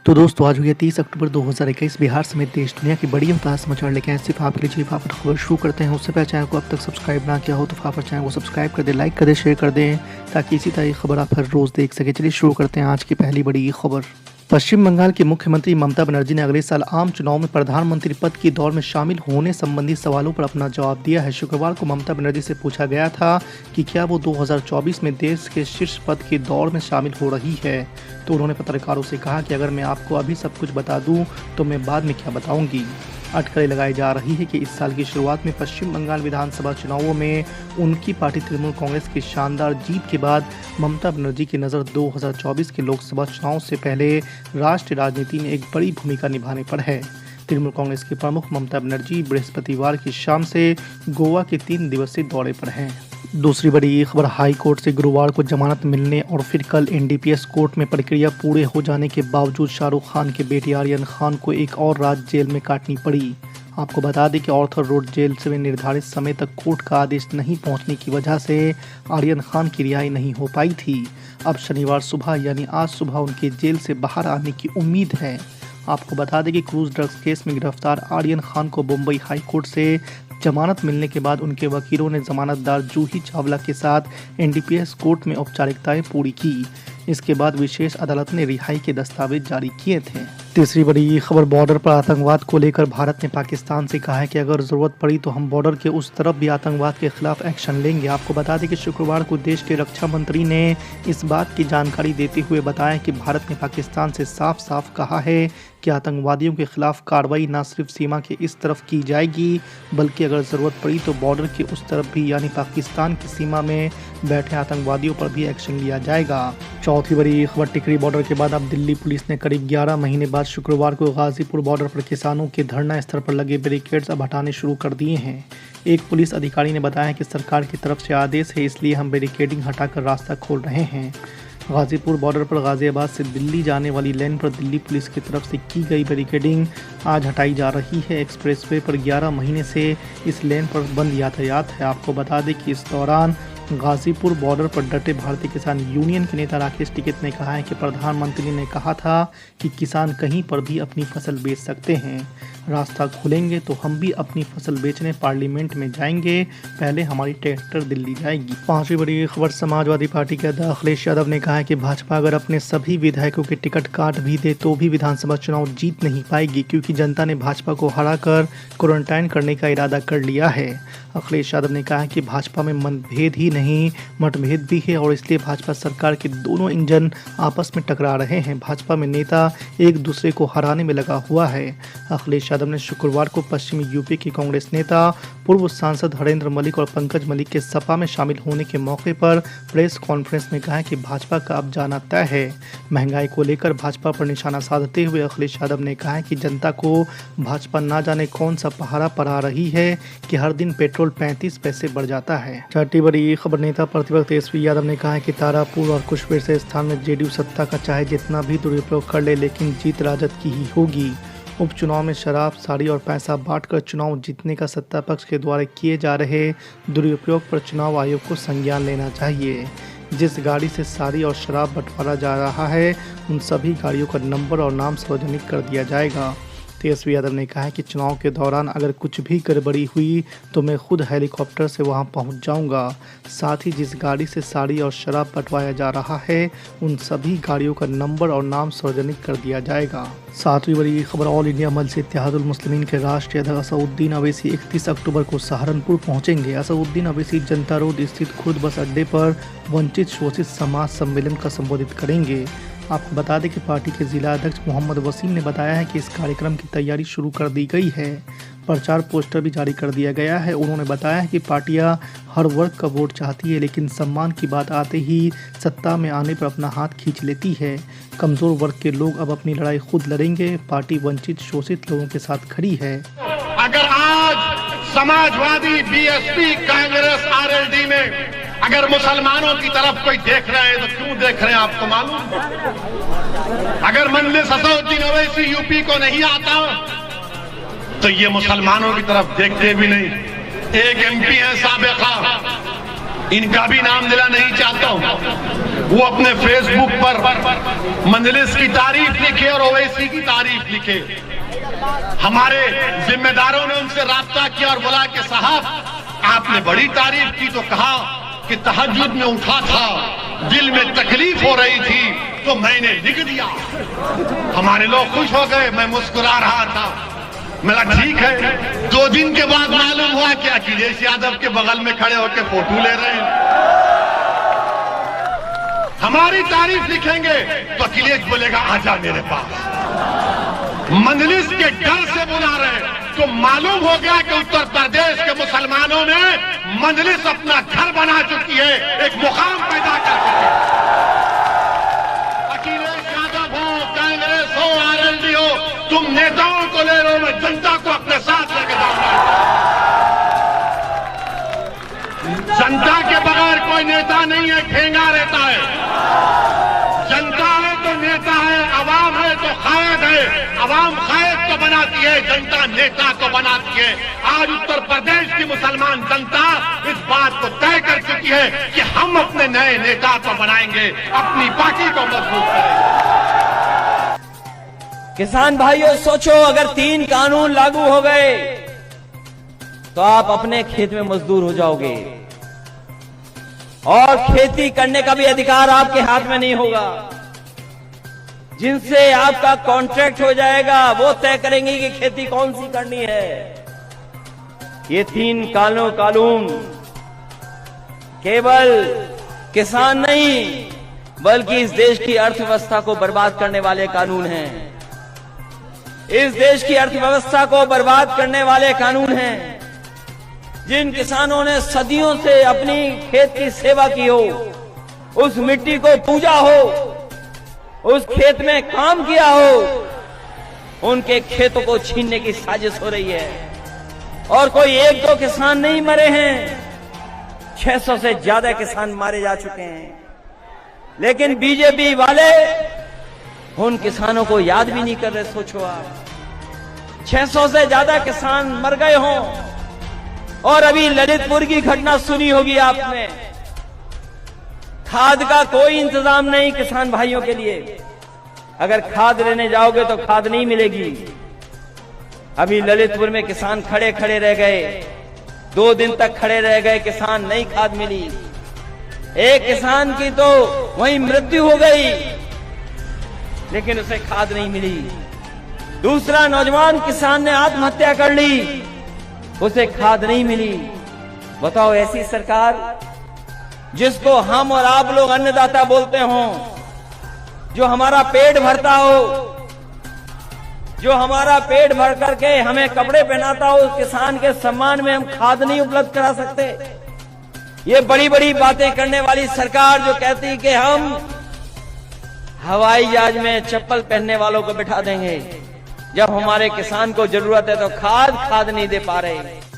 तो दोस्तों आज हुई है 30 अक्टूबर 2021 बिहार समेत देश दुनिया की बड़ी और ताज़ा समाचार लेके आए सिर्फ आपके लिए। चलिए फटाफट खबर शुरू करते हैं। उससे पहले चैनल को अब तक सब्सक्राइब ना किया हो तो फटाफट चैनल को सब्सक्राइब कर दे, लाइक कर दे, शेयर कर दें ताकि इसी तरह की खबर आप हर रोज़ देख सकें। चलिए शुरू करते हैं आज की पहली बड़ी खबर। पश्चिम बंगाल की मुख्यमंत्री ममता बनर्जी ने अगले साल आम चुनाव में प्रधानमंत्री पद की दौड़ में शामिल होने संबंधी सवालों पर अपना जवाब दिया है। शुक्रवार को ममता बनर्जी से पूछा गया था कि क्या वो 2024 में देश के शीर्ष पद की दौड़ में शामिल हो रही है, तो उन्होंने पत्रकारों से कहा कि अगर मैं आपको अभी सब कुछ बता दूं तो मैं बाद में क्या बताऊंगी। अटकलें लगाई जा रही है कि इस साल की शुरुआत में पश्चिम बंगाल विधानसभा चुनावों में उनकी पार्टी तृणमूल कांग्रेस की शानदार जीत के बाद ममता बनर्जी की नज़र 2024 के लोकसभा चुनाव से पहले राष्ट्रीय राजनीति में एक बड़ी भूमिका निभाने पर है। तृणमूल कांग्रेस की प्रमुख ममता बनर्जी बृहस्पतिवार की शाम से गोवा के 3 दिवसीय दौरे पर हैं। दूसरी बड़ी खबर, हाई कोर्ट से गुरुवार को जमानत मिलने और फिर कल एनडीपीएस कोर्ट में प्रक्रिया पूरे हो जाने के बावजूद शाहरुख खान के बेटे आर्यन खान को एक और रात जेल में काटनी पड़ी। आपको बता दें कि आर्थर रोड जेल से निर्धारित समय तक कोर्ट का आदेश नहीं पहुंचने की वजह से आर्यन खान की रिहाई नहीं हो पाई थी। अब शनिवार सुबह यानी आज सुबह उनके जेल से बाहर आने की उम्मीद है। आपको बता दें कि क्रूज ड्रग्स केस में गिरफ्तार आर्यन खान को मुंबई हाई कोर्ट से जमानत मिलने के बाद उनके वकीलों ने जमानतदार जूही चावला के साथ एनडीपीएस कोर्ट में औपचारिकताएं पूरी की। इसके बाद विशेष अदालत ने रिहाई के दस्तावेज जारी किए थे। तीसरी बड़ी खबर, बॉर्डर पर आतंकवाद को लेकर भारत ने पाकिस्तान से कहा है कि अगर जरूरत पड़ी तो हम बॉर्डर के उस तरफ भी आतंकवाद के खिलाफ एक्शन लेंगे। आपको बता दें कि शुक्रवार को देश के रक्षा मंत्री ने इस बात की जानकारी देते हुए बताया कि भारत ने पाकिस्तान से साफ साफ कहा है कि आतंकवादियों के खिलाफ कार्रवाई न सिर्फ सीमा के इस तरफ की जाएगी बल्कि अगर ज़रूरत पड़ी तो बॉर्डर के उस तरफ भी यानी पाकिस्तान की सीमा में बैठे आतंकवादियों पर भी एक्शन लिया जाएगा। चौथी बड़ी खबर, टिकरी बॉर्डर के बाद अब दिल्ली पुलिस ने करीब 11 महीने बाद शुक्रवार को गाजीपुर बॉर्डर पर किसानों के धरना स्थल पर लगे बैरिकेड्स अब हटाने शुरू कर दिए हैं। एक पुलिस अधिकारी ने बताया कि सरकार की तरफ से आदेश है, इसलिए हम बैरिकेडिंग हटाकर रास्ता खोल रहे हैं। गाजीपुर बॉर्डर पर गाजियाबाद से दिल्ली जाने वाली लेन पर दिल्ली पुलिस की तरफ से की गई बैरिकेडिंग आज हटाई जा रही है। एक्सप्रेसवे पर 11 महीने से इस लेन पर बंद यातायात है। आपको बता दें कि इस दौरान गाजीपुर बॉर्डर पर डटे भारतीय किसान यूनियन के नेता राकेश टिकैत ने कहा है कि प्रधानमंत्री ने कहा था कि किसान कहीं पर भी अपनी फसल बेच सकते हैं। रास्ता खुलेंगे तो हम भी अपनी फसल बेचने पार्लियामेंट में जाएंगे, पहले हमारी ट्रैक्टर दिल्ली जाएगी। पांचवी बड़ी खबर, समाजवादी पार्टी के अध्यक्ष अखिलेश यादव ने कहा है कि भाजपा अगर अपने सभी विधायकों के टिकट काट भी दे तो भी विधानसभा चुनाव जीत नहीं पाएगी, क्योंकि जनता ने भाजपा को हराकर क्वारंटाइन करने का इरादा कर लिया है। अखिलेश यादव ने कहा है कि भाजपा में मतभेद ही नहीं मतभेद भी है और इसलिए भाजपा सरकार के दोनों इंजन आपस में टकरा रहे हैं। भाजपा में नेता एक दूसरे को हराने में लगा हुआ है। अखिलेश यादव ने शुक्रवार को पश्चिमी यूपी के कांग्रेस नेता पूर्व सांसद हरेंद्र मलिक और पंकज मलिक के सपा में शामिल होने के मौके पर प्रेस कॉन्फ्रेंस में कहा कि भाजपा का अब जाना तय है। महंगाई को लेकर भाजपा पर निशाना साधते हुए अखिलेश यादव ने कहा कि जनता को भाजपा ना जाने कौन सा पहाड़ा पढ़ा रही है कि हर दिन पेट्रोल 35 पैसे बढ़ जाता है। छठी बड़ी खबर, नेता प्रतिपक्ष तेजस्वी यादव ने कहा है कि तारापुर और कुशवेर से स्थान में जेडीयू सत्ता का चाहे जितना भी दुरुपयोग कर ले लेकिन जीत राजद की ही होगी। उपचुनाव में शराब, साड़ी और पैसा बांटकर चुनाव जीतने का सत्ता पक्ष के द्वारा किए जा रहे दुरुपयोग पर चुनाव आयोग को संज्ञान लेना चाहिए। जिस गाड़ी से साड़ी और शराब बंटवारा जा रहा है उन सभी गाड़ियों का नंबर और नाम सार्वजनिक कर दिया जाएगा। तेजस्वी यादव ने कहा कि चुनाव के दौरान अगर कुछ भी गड़बड़ी हुई तो मैं खुद हेलीकॉप्टर से वहां पहुंच जाऊंगा। साथ ही जिस गाड़ी से साड़ी और शराब बंटवाया जा रहा है उन सभी गाड़ियों का नंबर और नाम सार्वजनिक कर दिया जाएगा। सातवीं बड़ी खबर, ऑल इंडिया मजलिस इत्तेहादुल मुस्लिमीन के राष्ट्रीय अध्यक्ष असदुद्दीन अवैसी 31 अक्टूबर को सहारनपुर पहुंचेंगे। असदुद्दीन अवैसी जनता रोड स्थित खुर्द बस अड्डे पर वंचित शोषित समाज सम्मेलन का संबोधित करेंगे। आपको बता दें कि पार्टी के जिला अध्यक्ष मोहम्मद वसीम ने बताया है कि इस कार्यक्रम की तैयारी शुरू कर दी गई है। प्रचार पोस्टर भी जारी कर दिया गया है। उन्होंने बताया है कि पार्टियां हर वर्ग का वोट चाहती है लेकिन सम्मान की बात आते ही सत्ता में आने पर अपना हाथ खींच लेती है। कमजोर वर्ग के लोग अब अपनी लड़ाई खुद लड़ेंगे। पार्टी वंचित शोषित लोगों के साथ खड़ी है। अगर आज समाजवादी, बीएसपी, कांग्रेस, आरएलडी में अगर मुसलमानों की तरफ कोई देख रहे हैं तो क्यों देख रहे हैं आपको मालूम? अगर मजलिस असदुद्दीन अवैसी यूपी को नहीं आता तो ये मुसलमानों की तरफ देखते भी नहीं। एक एमपी है साबिका, इनका भी नाम लेना नहीं चाहता हूं, वो अपने फेसबुक पर मंजलिस की तारीफ लिखे और ओवैसी की तारीफ लिखे। हमारे जिम्मेदारों ने उनसे राब्ता किया और बोला कि साहब आपने बड़ी तारीफ की, तो कहा कि तहज्जुद में उठा था, दिल में तकलीफ हो रही थी तो मैंने लिख दिया। हमारे लोग खुश हो गए, मैं मुस्कुरा रहा था। मेरा ठीक है। 2 दिन के बाद मालूम हुआ कि अखिलेश यादव के बगल में खड़े होकर फोटो ले रहे हैं। हमारी तारीफ लिखेंगे तो अखिलेश बोलेगा आजा मेरे पास। मंजलिस के डर से बुला रहे, तो मालूम हो गया कि उत्तर प्रदेश के मुसलमानों में मंजलिस अपना घर बना चुकी है, एक मुकाम पैदा कर चुकी है। अखिलेश यादव हो, कांग्रेस हो, आरएलडी हो, तुम नेताओं को ले रहे हो, मैं जनता को अपने साथ लेके जाऊंगा। जनता के बगैर कोई नेता नहीं है, ठेंगा रहता है। जनता है तो नेता है, अवाम है तो कायद है। अवाम कायद को बनाती है, जनता नेता को बनाती है। आज उत्तर प्रदेश की मुसलमान जनता इस बात को तय कर चुकी है कि हम अपने नए नेता को बनाएंगे, अपनी पार्टी को मजबूत करेंगे। किसान भाइयों सोचो, अगर 3 कानून लागू हो गए तो आप अपने खेत में मजदूर हो जाओगे और खेती करने का भी अधिकार आपके हाथ में नहीं होगा। जिनसे आपका कॉन्ट्रैक्ट हो जाएगा वो तय करेंगे कि खेती कौन सी करनी है। ये 3 कानून केवल किसान नहीं बल्कि इस देश की अर्थव्यवस्था को बर्बाद करने वाले कानून हैं। इस देश की अर्थव्यवस्था को बर्बाद करने वाले कानून हैं। जिन किसानों ने सदियों से अपनी खेत की सेवा की हो, उस मिट्टी को पूजा हो, उस खेत में काम किया हो, उनके खेतों को छीनने की साजिश हो रही है। और कोई 1-2 किसान नहीं मरे हैं, 600 से ज्यादा किसान मारे जा चुके हैं। लेकिन बीजेपी वाले उन किसानों को याद भी नहीं कर रहे। सोचो आप, 600 से ज्यादा किसान मर गए हों। और अभी ललितपुर की घटना सुनी होगी आपने, खाद का कोई इंतजाम नहीं किसान भाइयों के लिए। अगर खाद लेने जाओगे तो खाद नहीं मिलेगी। अभी ललितपुर में किसान खड़े खड़े रह गए, 2 दिन तक खड़े रह गए किसान, नहीं खाद मिली। एक किसान की तो वहीं मृत्यु हो गई, लेकिन उसे खाद नहीं मिली। दूसरा नौजवान किसान ने आत्महत्या कर ली, उसे खाद नहीं मिली। बताओ, ऐसी सरकार जिसको हम और आप लोग अन्नदाता बोलते हो, जो हमारा पेट भरता हो, जो हमारा पेट भर करके हमें कपड़े पहनाता हो, उस किसान के सम्मान में हम खाद नहीं उपलब्ध करा सकते। ये बड़ी बड़ी बातें करने वाली सरकार जो कहती कि हम हवाई जहाज में चप्पल पहनने वालों को बिठा देंगे, जब हमारे किसान को जरूरत है तो खाद नहीं दे पा रहे।